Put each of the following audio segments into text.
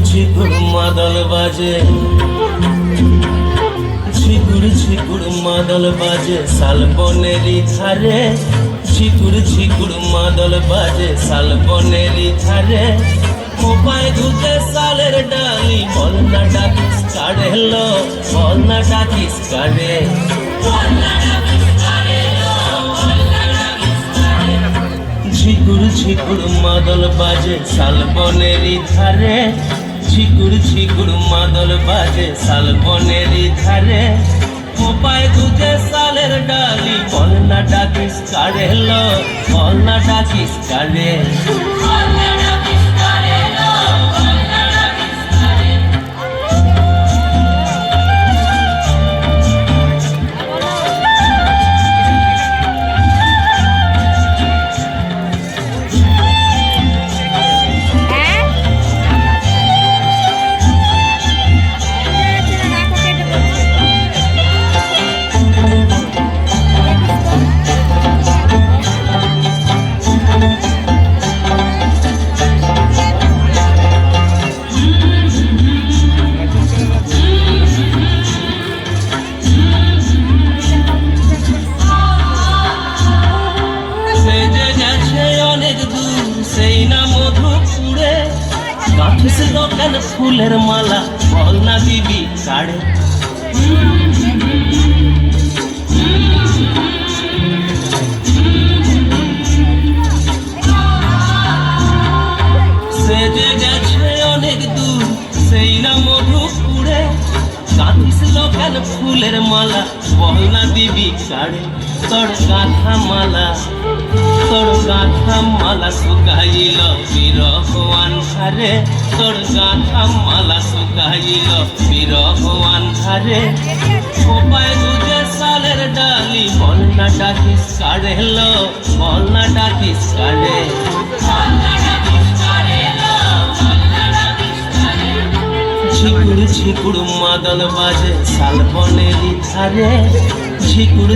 ঝিকুর মাদল বাজে, ঝিকুর মাদল বাজে শালবনেরই ধারে, ঝিকুর মাদল বাজে শালবনেরই ধারে। মোপায় ধুতে শালের ডালি, বল না ডাকিস কারে লো, বল না ডাকিস কারে। ঝিকুর মাদল বাজে শালবনেরই ধারে, ঝিকুর মাদল বাজে শালবনেরই ধারে। মোপায় ধুতে শালের ডালি, বল না ডাকিস কারে লো, বল না ডাকিস কারে। সেই না মধুপুরে গাঁথিস দোকান ফুলের মালা, বল না দিবি কাড়ে। সে যে গেছে অনেক দূর, সেই না মধুপুরে গাঁথিস দোকান ফুলের মালা, বল না দিবি কাড়ে। তোর গাঁথা মালা, তোর গাঁথা মালা শুকাইল বিরহ আন্ধারে, তোর গাঁথা মালা শুকাইল বিরহ আন্ধারে। খোপায় দুধে শালের ডালি, বল না ডাকিস কারে লো, বল না ডাকিস কারে। ঝিকুর মাদল বাজে শালবনেরই ধারে, ঝিকুর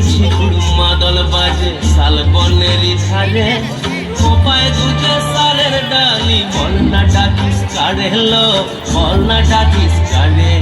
মাদল বাজে শালবনেরই ধারে। খোপায় ধুতে শালের ডালি, বল না ডাকিস কারে লো, বল না ডাকিস কারে।